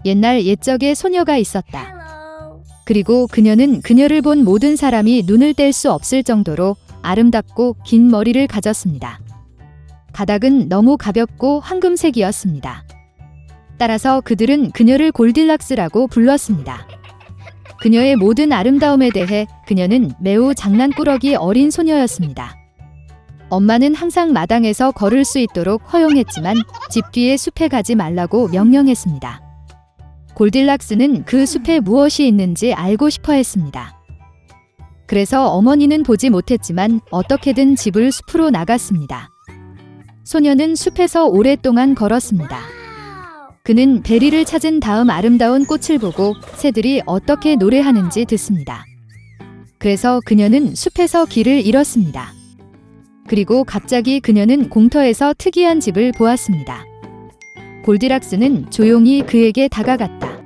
옛날 옛적에 소녀가 있었다. 그리고 그녀는 그녀를 본 모든 사람이 눈을 뗄 수 없을 정도로 아름답고 긴 머리를 가졌습니다. 가닥은 너무 가볍고 황금색이었습니다. 따라서 그들은 그녀를 골딜락스라고 불렀습니다. 그녀의 모든 아름다움에 대해 그녀는 매우 장난꾸러기 어린 소녀였습니다. 엄마는 항상 마당에서 걸을 수 있도록 허용했지만 집 뒤의 숲에 가지 말라고 명령했습니다. 골딜락스는 그 숲에 무엇이 있는지 알고 싶어 했습니다. 그래서 어머니는 보지 못했지만 어떻게든 집을 숲으로 나갔습니다. 소녀는 숲에서 오랫동안 걸었습니다. 그는 베리를 찾은 다음 아름다운 꽃을 보고 새들이 어떻게 노래하는지 듣습니다. 그래서 그녀는 숲에서 길을 잃었습니다. 그리고 갑자기 그녀는 공터에서 특이한 집을 보았습니다. 골디락스는 조용히 그에게 다가갔다.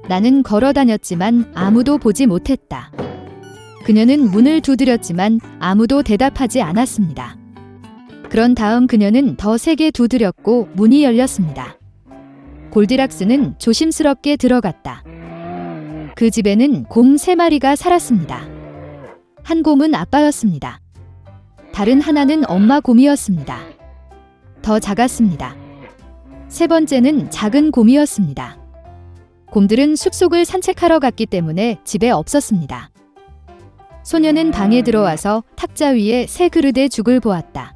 나는 걸어 다녔지만 아무도 보지 못했다. 그녀는 문을 두드렸지만 아무도 대답하지 않았습니다. 그런 다음 그녀는 더 세게 두드렸고 문이 열렸습니다. 골디락스는 조심스럽게 들어갔다. 그 집에는 곰 3마리가 살았습니다. 한 곰은 아빠였습니다. 다른 하나는 엄마 곰이었습니다. 더 작았습니다. 세 번째는 작은 곰이었습니다. 곰들은 숲속을 산책하러 갔기 때문에 집에 없었습니다. 소녀는 방에 들어와서 탁자 위에 새 그릇의 죽을 보았다.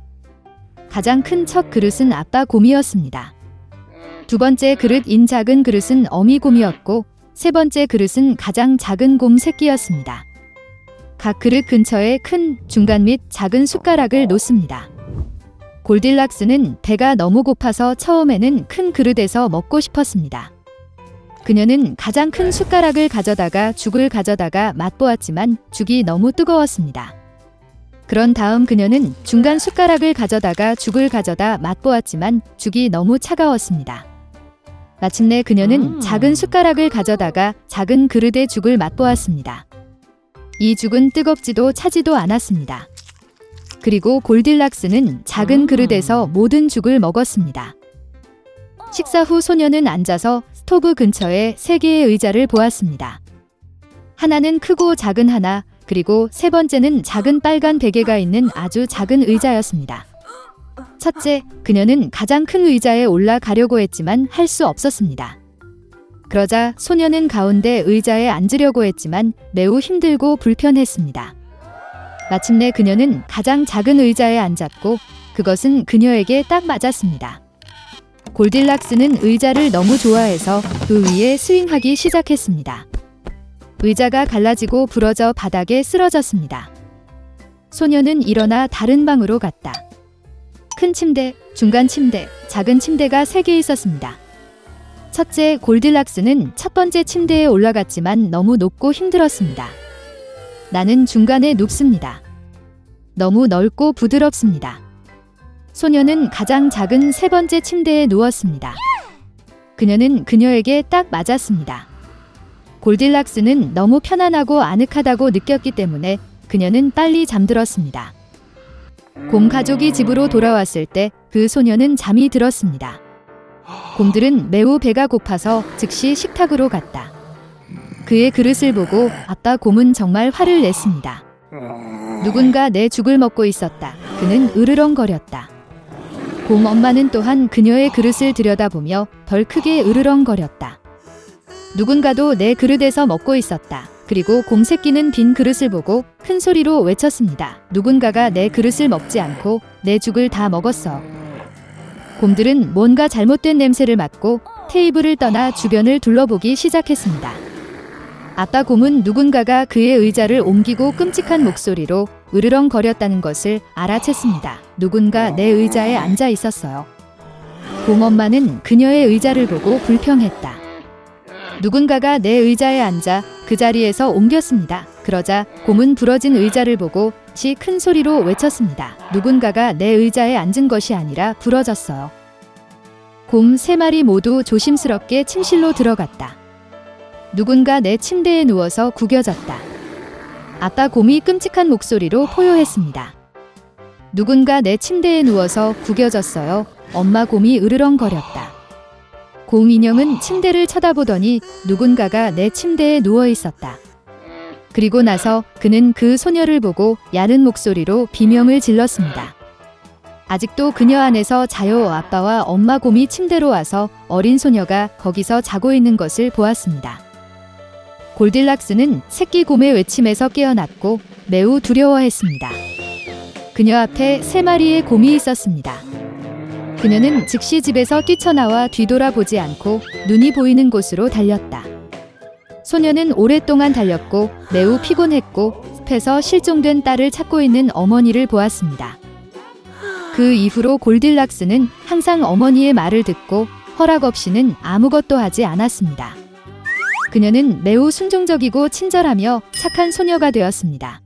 가장 큰 첫 그릇은 아빠 곰이었습니다. 두 번째 그릇인 작은 그릇은 어미 곰이었고 세 번째 그릇은 가장 작은 곰 새끼였습니다. 각 그릇 근처에 큰, 중간 및 작은 숟가락을 놓습니다. 골딜락스는 배가 너무 고파서 처음에는 큰 그릇에서 먹고 싶었습니다. 그녀는 가장 큰 숟가락을 가져다가 죽을 가져다가 맛보았지만 죽이 너무 뜨거웠습니다. 그런 다음 그녀는 중간 숟가락을 가져다가 죽을 가져다 맛보았지만 죽이 너무 차가웠습니다. 마침내 그녀는 작은 숟가락을 가져다가 작은 그릇의 죽을 맛보았습니다. 이 죽은 뜨겁지도 차지도 않았습니다. 그리고 골딜락스는 작은 그릇에서 모든 죽을 먹었습니다. 식사 후 소녀는 앉아서 스토브 근처에 3개의 의자를 보았습니다. 하나는 크고 작은 하나, 그리고 세 번째는 작은 빨간 베개가 있는 아주 작은 의자였습니다. 첫째, 그녀는 가장 큰 의자에 올라가려고 했지만 할 수 없었습니다. 그러자 소녀는 가운데 의자에 앉으려고 했지만 매우 힘들고 불편했습니다. 마침내 그녀는 가장 작은 의자에 앉았고 그것은 그녀에게 딱 맞았습니다. 골딜락스는 의자를 너무 좋아해서 그 위에 스윙하기 시작했습니다. 의자가 갈라지고 부러져 바닥에 쓰러졌습니다. 소녀는 일어나 다른 방으로 갔다. 큰 침대, 중간 침대, 작은 침대가 3개 있었습니다. 첫째, 골딜락스는 첫 번째 침대에 올라갔지만 너무 높고 힘들었습니다. 나는 중간에 눕습니다. 너무 넓고 부드럽습니다. 소녀는 가장 작은 세 번째 침대에 누웠습니다. 그녀는 그녀에게 딱 맞았습니다. 골딜락스는 너무 편안하고 아늑하다고 느꼈기 때문에 그녀는 빨리 잠들었습니다. 곰 가족이 집으로 돌아왔을 때 그 소녀는 잠이 들었습니다. 곰들은 매우 배가 고파서 즉시 식탁으로 갔다. 그의 그릇을 보고 아빠 곰은 정말 화를 냈습니다. 누군가 내 죽을 먹고 있었다. 그는 으르렁거렸다. 곰 엄마는 또한 그녀의 그릇을 들여다보며 덜 크게 으르렁거렸다. 누군가도 내 그릇에서 먹고 있었다. 그리고 곰 새끼는 빈 그릇을 보고 큰 소리로 외쳤습니다. 누군가가 내 그릇을 먹지 않고 내 죽을 다 먹었어. 곰들은 뭔가 잘못된 냄새를 맡고 테이블을 떠나 주변을 둘러보기 시작했습니다. 아빠 곰은 누군가가 그의 의자를 옮기고 끔찍한 목소리로 으르렁거렸다는 것을 알아챘습니다. 누군가 내 의자에 앉아 있었어요. 곰 엄마는 그녀의 의자를 보고 불평했다. 누군가가 내 의자에 앉아 그 자리에서 옮겼습니다. 그러자 곰은 부러진 의자를 보고 시 큰 소리로 외쳤습니다. 누군가가 내 의자에 앉은 것이 아니라 부러졌어요. 곰 3마리 모두 조심스럽게 침실로 들어갔다. 누군가 내 침대에 누워서 구겨졌다. 아빠 곰이 끔찍한 목소리로 포효했습니다. 누군가 내 침대에 누워서 구겨졌어요. 엄마 곰이 으르렁거렸다. 곰 인형은 침대를 쳐다보더니 누군가가 내 침대에 누워 있었다. 그리고 나서 그는 그 소녀를 보고 야른 목소리로 비명을 질렀습니다. 아직도 그녀 안에서 자요. 아빠와 엄마 곰이 침대로 와서 어린 소녀가 거기서 자고 있는 것을 보았습니다. 골딜락스는 새끼 곰의 외침에서 깨어났고 매우 두려워했습니다. 그녀 앞에 3마리의 곰이 있었습니다. 그녀는 즉시 집에서 뛰쳐나와 뒤돌아보지 않고 눈이 보이는 곳으로 달렸다. 소녀는 오랫동안 달렸고 매우 피곤했고 숲에서 실종된 딸을 찾고 있는 어머니를 보았습니다. 그 이후로 골딜락스는 항상 어머니의 말을 듣고 허락 없이는 아무것도 하지 않았습니다. 그녀는 매우 순종적이고 친절하며 착한 소녀가 되었습니다.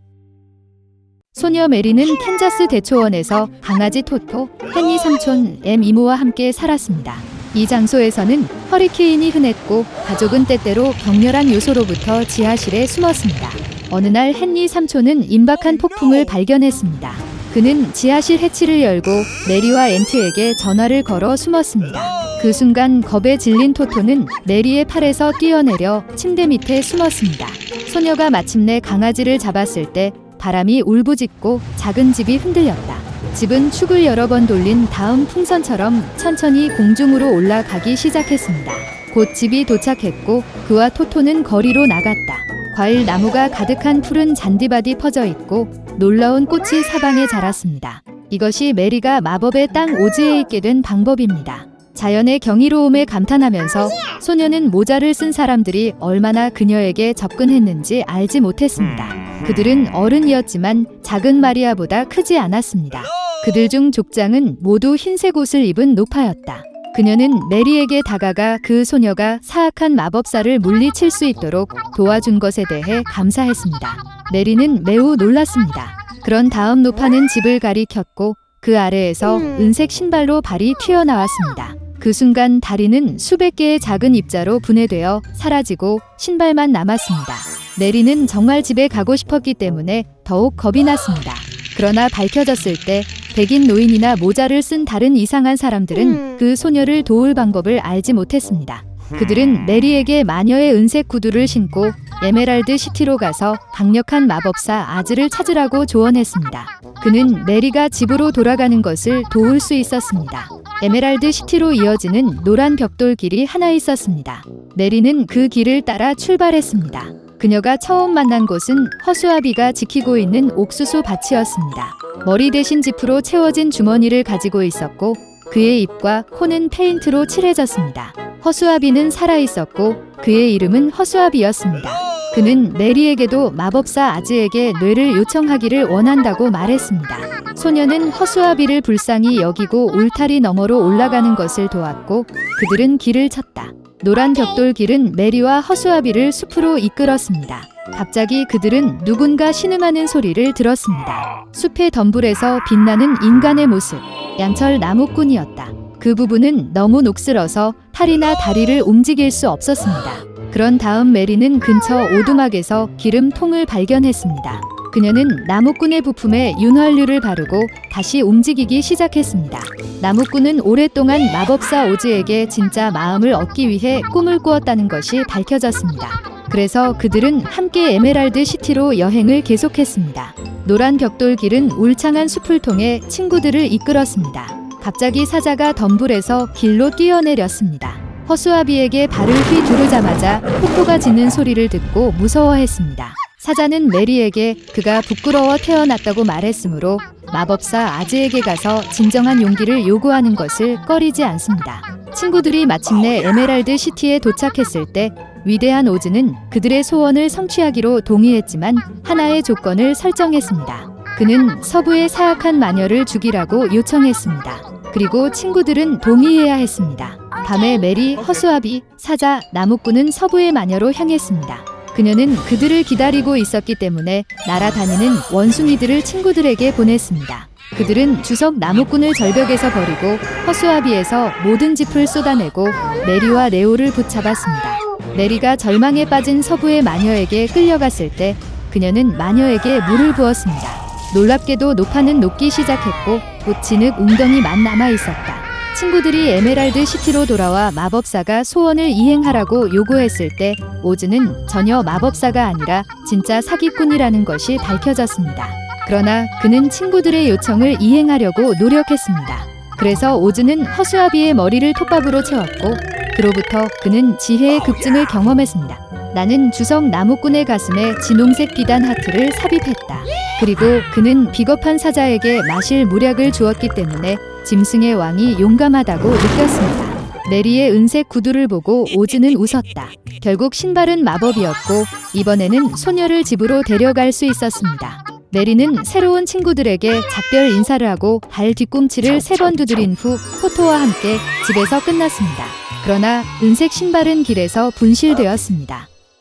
소녀 메리는 캔자스 대초원에서 강아지 토토, 헨리 삼촌, 이모와 함께 살았습니다. 이 장소에서는 허리케인이 흔했고 가족은 때때로 격렬한 요소로부터 지하실에 숨었습니다. 어느 날 헨리 삼촌은 임박한 폭풍을 발견했습니다. 그는 지하실 해치를 열고 메리와 앤트에게 전화를 걸어 숨었습니다. 그 순간 겁에 질린 토토는 메리의 팔에서 뛰어내려 침대 밑에 숨었습니다. 소녀가 마침내 강아지를 잡았을 때 바람이 울부짖고 작은 집이 흔들렸다. 집은 축을 여러 번 돌린 다음 풍선처럼 천천히 공중으로 올라가기 시작했습니다. 곧 집이 도착했고 그와 토토는 거리로 나갔다. 과일 나무가 가득한 푸른 잔디밭이 퍼져 있고 놀라운 꽃이 사방에 자랐습니다. 이것이 메리가 마법의 땅 오즈에 있게 된 방법입니다. 자연의 경이로움에 감탄하면서 소녀는 모자를 쓴 사람들이 얼마나 그녀에게 접근했는지 알지 못했습니다. 그들은 어른이었지만 작은 마리아보다 크지 않았습니다. 그들 중 족장은 모두 흰색 옷을 입은 노파였다. 그녀는 메리에게 다가가 그 소녀가 사악한 마법사를 물리칠 수 있도록 도와준 것에 대해 감사했습니다. 메리는 매우 놀랐습니다. 그런 다음 노파는 집을 가리켰고 그 아래에서 은색 신발로 발이 튀어나왔습니다. 그 순간 다리는 수백 개의 작은 입자로 분해되어 사라지고 신발만 남았습니다. 메리는 정말 집에 가고 싶었기 때문에 더욱 겁이 났습니다. 그러나 밝혀졌을 때 백인 노인이나 모자를 쓴 다른 이상한 사람들은 그 소녀를 도울 방법을 알지 못했습니다. 그들은 메리에게 마녀의 은색 구두를 신고 에메랄드 시티로 가서 강력한 마법사 아즈를 찾으라고 조언했습니다. 그는 메리가 집으로 돌아가는 것을 도울 수 있었습니다. 에메랄드 시티로 이어지는 노란 벽돌길이 하나 있었습니다. 메리는 그 길을 따라 출발했습니다. 그녀가 처음 만난 곳은 허수아비가 지키고 있는 옥수수 밭이었습니다. 머리 대신 지프로 채워진 주머니를 가지고 있었고 그의 입과 코는 페인트로 칠해졌습니다. 허수아비는 살아있었고 그의 이름은 허수아비였습니다. 그는 메리에게도 마법사 아즈에게 뇌를 요청하기를 원한다고 말했습니다. 소녀는 허수아비를 불쌍히 여기고 울타리 너머로 올라가는 것을 도왔고 그들은 길을 쳤다. 노란 벽돌길은 메리와 허수아비를 숲으로 이끌었습니다. 갑자기 그들은 누군가 신음하는 소리를 들었습니다. 숲의 덤불에서 빛나는 인간의 모습, 양철 나무꾼이었다. 그 부부는 너무 녹슬어서 팔이나 다리를 움직일 수 없었습니다. 그런 다음 메리는 근처 오두막에서 기름통을 발견했습니다. 그녀는 나무꾼의 부품에 윤활유를 바르고 다시 움직이기 시작했습니다. 나무꾼은 오랫동안 마법사 오즈에게 진짜 마음을 얻기 위해 꿈을 꾸었다는 것이 밝혀졌습니다. 그래서 그들은 함께 에메랄드 시티로 여행을 계속했습니다. 노란 벽돌길은 울창한 숲을 통해 친구들을 이끌었습니다. 갑자기 사자가 덤불에서 길로 뛰어내렸습니다. 허수아비에게 발을 휘두르자마자 폭포가 짖는 소리를 듣고 무서워했습니다. 사자는 메리에게 그가 부끄러워 태어났다고 말했으므로 마법사 아즈에게 가서 진정한 용기를 요구하는 것을 꺼리지 않습니다. 친구들이 마침내 에메랄드 시티에 도착했을 때 위대한 오즈는 그들의 소원을 성취하기로 동의했지만 하나의 조건을 설정했습니다. 그는 서부의 사악한 마녀를 죽이라고 요청했습니다. 그리고 친구들은 동의해야 했습니다. 밤에 메리, 허수아비, 사자, 나무꾼은 서부의 마녀로 향했습니다. 그녀는 그들을 기다리고 있었기 때문에 날아다니는 원숭이들을 친구들에게 보냈습니다. 그들은 주석 나무꾼을 절벽에서 버리고 허수아비에서 모든 짚을 쏟아내고 메리와 네오를 붙잡았습니다. 메리가 절망에 빠진 서부의 마녀에게 끌려갔을 때 그녀는 마녀에게 물을 부었습니다. 놀랍게도 노파는 녹기 시작했고 곧 진흙 웅덩이만 남아 있었다. 친구들이 에메랄드 시티로 돌아와 마법사가 소원을 이행하라고 요구했을 때 오즈는 전혀 마법사가 아니라 진짜 사기꾼이라는 것이 밝혀졌습니다. 그러나 그는 친구들의 요청을 이행하려고 노력했습니다. 그래서 오즈는 허수아비의 머리를 톱밥으로 채웠고 그로부터 그는 지혜의 급증을 경험했습니다. 나는 주석 나무꾼의 가슴에 진홍색 비단 하트를 삽입했다. 그리고 그는 비겁한 사자에게 마실 무략을 주었기 때문에 짐승의 왕이 용감하다고 느꼈습니다. 메리의 은색 구두를 보고 오즈는 웃었다. 결국 신발은 마법이었고 이번에는 소녀를 집으로 데려갈 수 있었습니다. 메리는 새로운 친구들에게 작별 인사를 하고 발 뒤꿈치를 3번 두드린 후 포토와 함께 집에서 끝났습니다. 그러나 은색 신발은 길에서 분실되었습니다.